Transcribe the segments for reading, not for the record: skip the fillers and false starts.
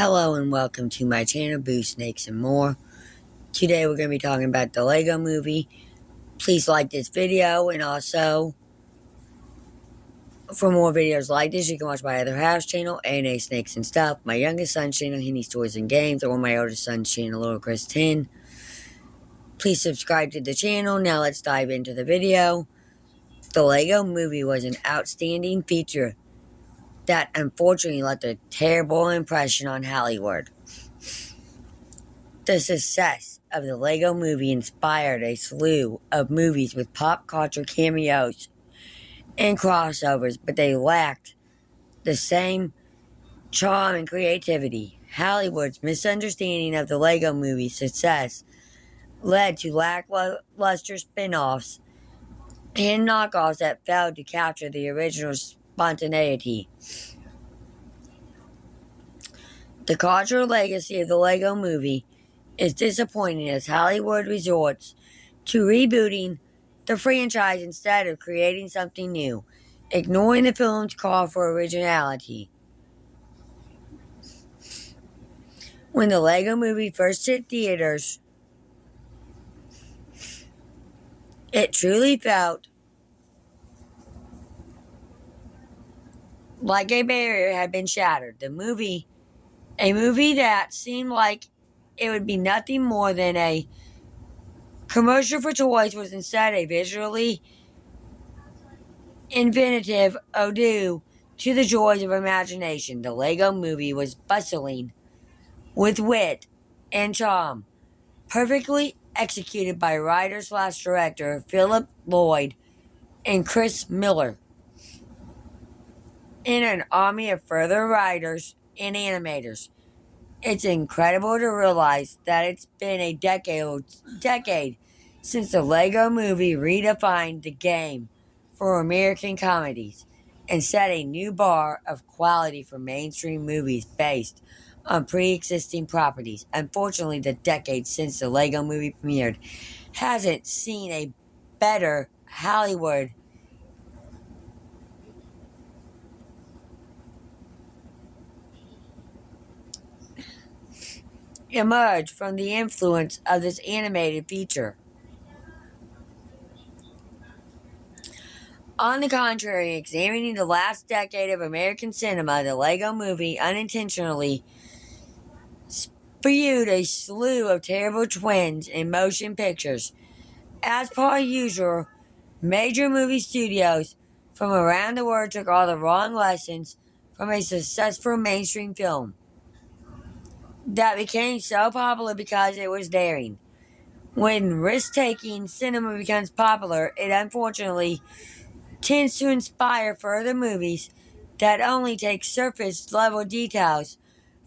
Hello and welcome to my channel, Boo Snakes and More. Today we're going to be talking about the Lego Movie. Please like this video, and also for more videos like this you can watch my other house channel, A&A Snakes and Stuff, my youngest son's channel, Henny's Toys and Games, or my oldest son's channel, Little Chris 10. Please subscribe to the channel. Now let's dive into the video. The Lego Movie was an outstanding feature that unfortunately left a terrible impression on Hollywood. The success of the Lego Movie inspired a slew of movies with pop culture cameos and crossovers, but they lacked the same charm and creativity. Hollywood's misunderstanding of the Lego Movie's success led to lackluster spin-offs and knockoffs that failed to capture the original spontaneity. The cultural legacy of the Lego Movie is disappointing as Hollywood resorts to rebooting the franchise instead of creating something new, ignoring the film's call for originality. When the Lego Movie first hit theaters, it truly felt like a barrier had been shattered. A movie that seemed like it would be nothing more than a commercial for toys, was instead a visually inventive ode to the joys of imagination. The Lego Movie was bustling with wit and charm, perfectly executed by writer/director Philip Lloyd and Chris Miller, and an army of further writers and animators. It's incredible to realize that it's been a decade since the Lego Movie redefined the game for American comedies and set a new bar of quality for mainstream movies based on pre-existing properties. Unfortunately, the decade since the Lego Movie premiered hasn't seen a better Hollywood emerge from the influence of this animated feature. On the contrary, examining the last decade of American cinema, the Lego Movie unintentionally spewed a slew of terrible twins in motion pictures. As per usual, major movie studios from around the world took all the wrong lessons from a successful mainstream film that became so popular because it was daring. When risk-taking cinema becomes popular, it unfortunately tends to inspire further movies that only take surface-level details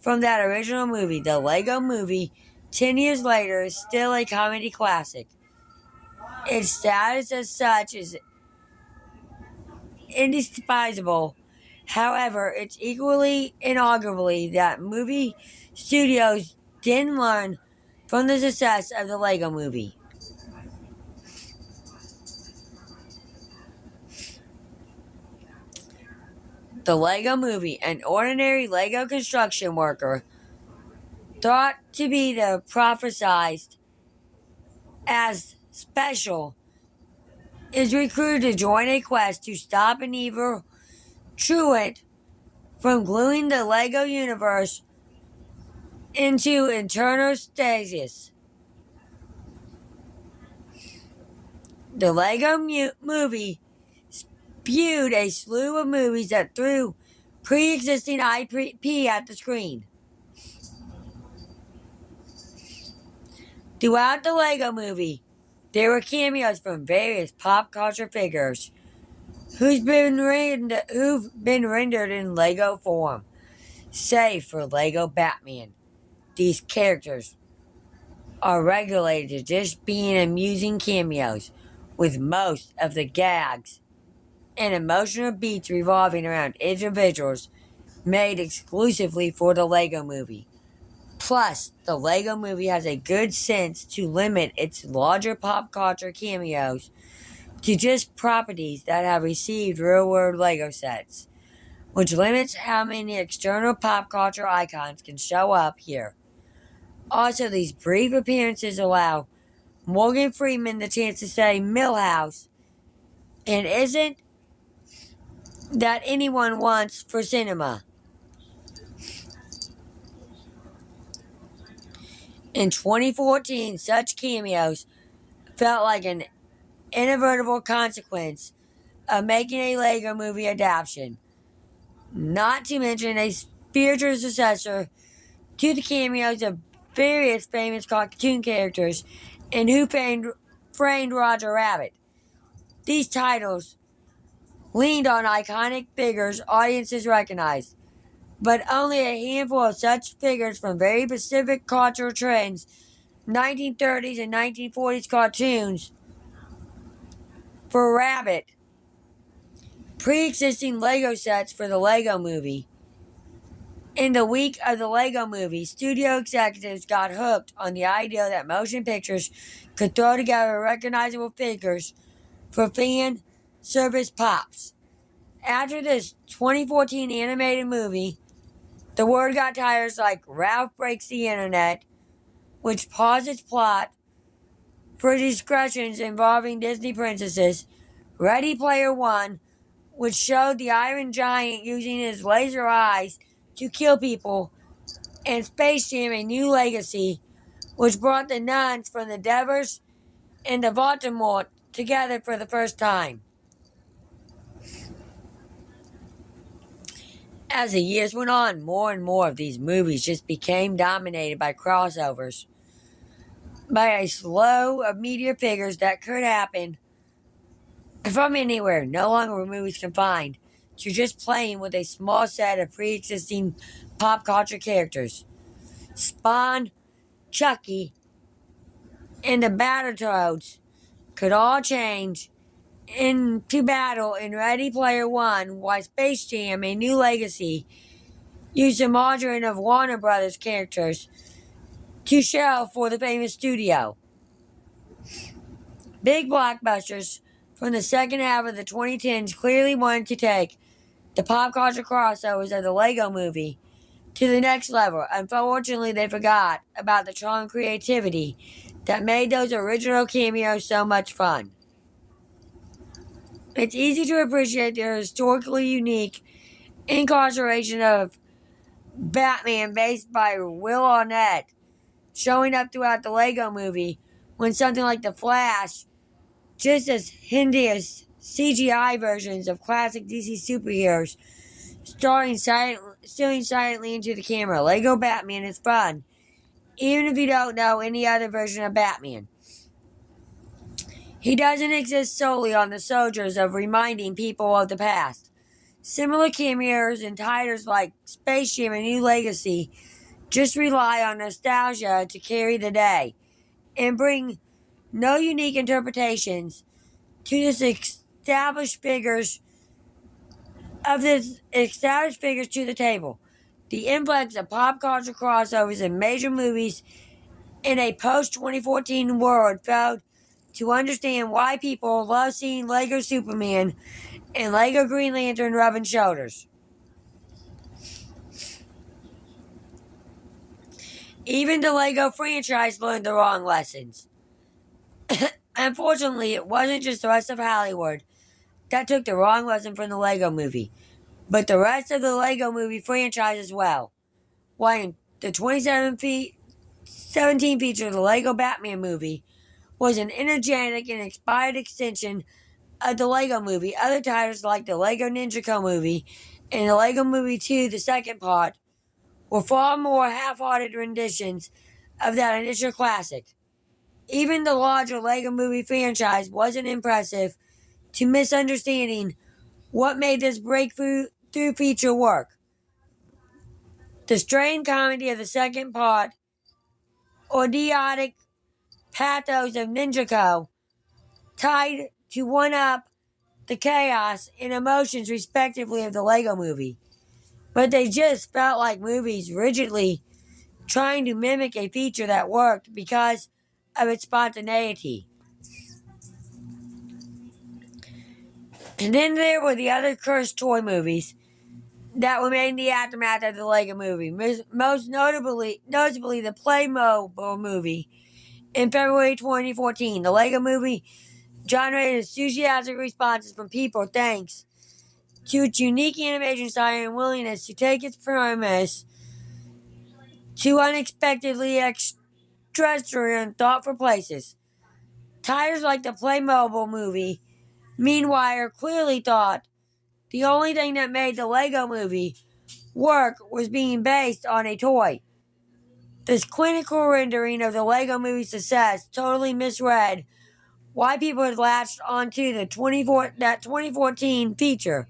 from that original movie. The Lego Movie, 10 years later, is still a comedy classic. Its status as such is indisputable. However, it's equally and arguably that movie studios didn't learn from the success of the Lego Movie. The Lego Movie, an ordinary Lego construction worker, thought to be the prophesized as special, is recruited to join a quest to stop an evil truant from gluing the Lego universe into eternal stasis. The Lego Movie spewed a slew of movies that threw pre-existing IP at the screen. Throughout the Lego Movie, there were cameos from various pop culture figures who've been rendered in Lego form, save for Lego Batman. These characters are regulated to just being amusing cameos, with most of the gags and emotional beats revolving around individuals made exclusively for the Lego Movie. Plus, the Lego Movie has a good sense to limit its larger pop culture cameos to just properties that have received real-world Lego sets, which limits how many external pop culture icons can show up here. Also, these brief appearances allow Morgan Freeman the chance to say Milhouse, and isn't that anyone wants for cinema. In 2014, such cameos felt like an inevitable consequence of making a Lego movie adaptation, not to mention a spiritual successor to the cameos of various famous cartoon characters in Framed Roger Rabbit. These titles leaned on iconic figures audiences recognized, but only a handful of such figures from very specific cultural trends, 1930s and 1940s cartoons, for Rabbit, pre-existing Lego sets for the Lego Movie. In the week of the Lego Movie, studio executives got hooked on the idea that motion pictures could throw together recognizable figures for fan service pops. After this 2014 animated movie, the word got titles like Ralph Breaks the Internet, which paused its plot for discussions involving Disney princesses, Ready Player One, which showed the Iron Giant using his laser eyes to kill people, and Space Jam: A New Legacy, which brought the nuns from the Devers and the Voldemort together for the first time. As the years went on, more and more of these movies just became dominated by crossovers, by a flow of media figures that could happen from anywhere. No longer were movies confined to just playing with a small set of pre-existing pop culture characters. Spawn, Chucky, and the Battletoads could all change into battle in Ready Player One, while Space Jam: A New Legacy used a margarine of Warner Brothers characters to show for the famous studio. Big blockbusters from the second half of the 2010s clearly wanted to take the pop culture crossovers of the Lego Movie to the next level. Unfortunately, they forgot about the charm and creativity that made those original cameos so much fun. It's easy to appreciate the historically unique incarceration of Batman based by Will Arnett showing up throughout the Lego Movie when something like The Flash, just as hideous CGI versions of classic DC superheroes, staring silently into the camera. Lego Batman is fun, even if you don't know any other version of Batman. He doesn't exist solely on the soldiers of reminding people of the past. Similar cameos in titles like Space Jam: A New Legacy just rely on nostalgia to carry the day and bring no unique interpretations to this established figures to the table. The influx of pop culture crossovers in major movies in a post 2014 world failed to understand why people love seeing Lego Superman and Lego Green Lantern rubbing shoulders. Even the Lego franchise learned the wrong lessons. Unfortunately, it wasn't just the rest of Hollywood that took the wrong lesson from the Lego Movie, but the rest of the Lego Movie franchise as well. While in the 2017 feature, the Lego Batman movie was an energetic and inspired extension of the Lego Movie. Other titles like the Lego Ninja Co. movie and the Lego Movie 2, the second part, were far more half-hearted renditions of that initial classic. Even the larger Lego Movie franchise wasn't impressive to misunderstanding what made this breakthrough feature work. The strained comedy of the second part, or idiotic pathos of Ninja Co., tied to one up the chaos and emotions respectively of the Lego Movie. But they just felt like movies rigidly trying to mimic a feature that worked because of its spontaneity. And then there were the other cursed toy movies, that were made in the aftermath of the Lego Movie. Most notably the Playmobil movie in February 2014. The Lego Movie generated enthusiastic responses from people thanks to its unique animation style and willingness to take its premise to unexpectedly extraterrestrial and thoughtful places. Titles like the Playmobil movie, meanwhile, clearly thought the only thing that made the Lego Movie work was being based on a toy. This clinical rendering of the Lego Movie's success totally misread why people had latched onto that 2014 feature.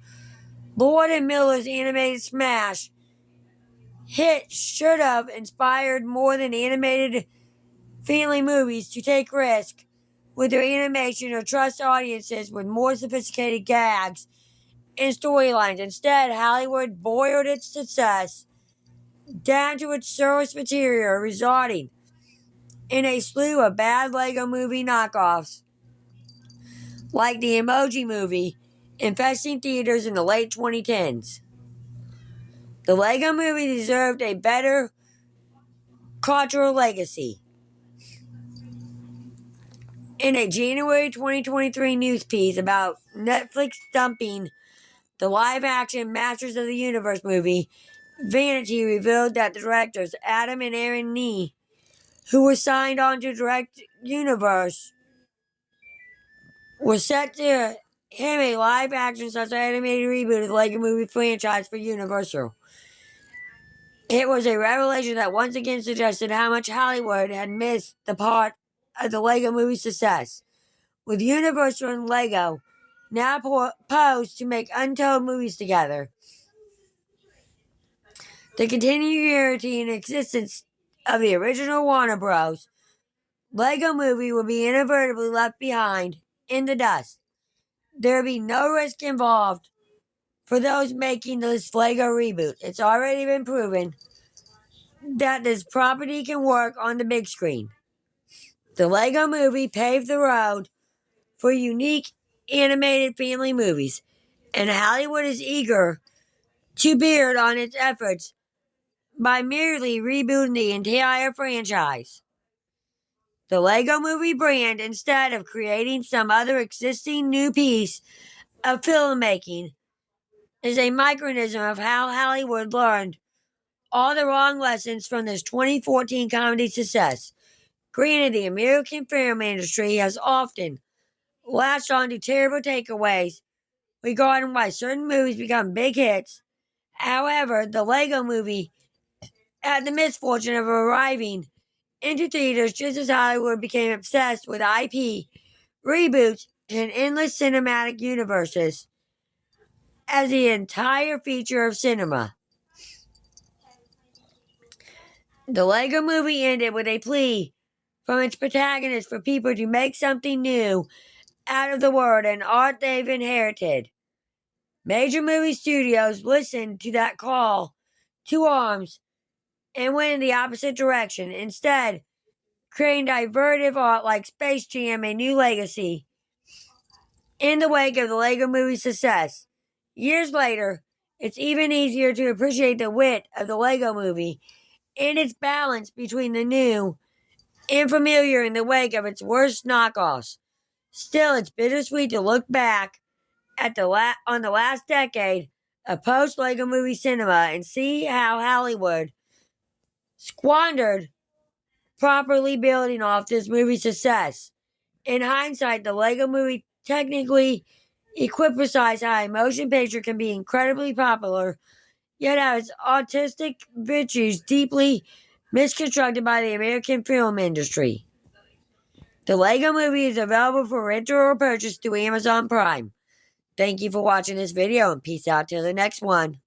Lord and Miller's animated smash hit should have inspired more than animated family movies to take risks with their animation or trust audiences with more sophisticated gags and storylines. Instead, Hollywood boiled its success down to its source material, resulting in a slew of bad Lego Movie knockoffs, like the Emoji Movie, infesting theaters in the late 2010s. The Lego Movie deserved a better cultural legacy. In a January 2023 news piece about Netflix dumping the live-action Masters of the Universe movie, Vanity revealed that the directors Adam and Aaron Nee, who were signed on to direct Universe, were set to have a live-action slash animated reboot of the Lego Movie franchise for Universal. It was a revelation that once again suggested how much Hollywood had missed the part of the Lego Movie's success, with Universal and Lego now posed to make untold movies together. The continuity and existence of the original Warner Bros. Lego Movie will be inadvertently left behind in the dust. There will be no risk involved for those making this Lego reboot. It's already been proven that this property can work on the big screen. The Lego Movie paved the road for unique animated family movies, and Hollywood is eager to build on its efforts by merely rebooting the entire franchise. The Lego Movie brand, instead of creating some other existing new piece of filmmaking, is a microcosm of how Hollywood learned all the wrong lessons from this 2014 comedy success. Granted, the American film industry has often latched on to terrible takeaways regarding why certain movies become big hits. However, the Lego Movie had the misfortune of arriving into theaters just as Hollywood became obsessed with IP, reboots, and endless cinematic universes as the entire feature of cinema. The Lego Movie ended with a plea from its protagonist for people to make something new out of the world and art they've inherited. Major movie studios listened to that call to arms and went in the opposite direction, instead creating divertive art like Space Jam: A New Legacy in the wake of the Lego Movie's success. Years later, it's even easier to appreciate the wit of the Lego Movie and its balance between the new and familiar in the wake of its worst knockoffs. Still, it's bittersweet to look back at on the last decade of post-Lego Movie cinema and see how Hollywood squandered properly building off this movie's success. In hindsight, the Lego Movie technically equipifies how a motion picture can be incredibly popular, yet has its artistic virtues deeply misconstructed by the American film industry. The Lego Movie is available for rental or purchase through Amazon Prime. Thank you for watching this video and peace out till the next one.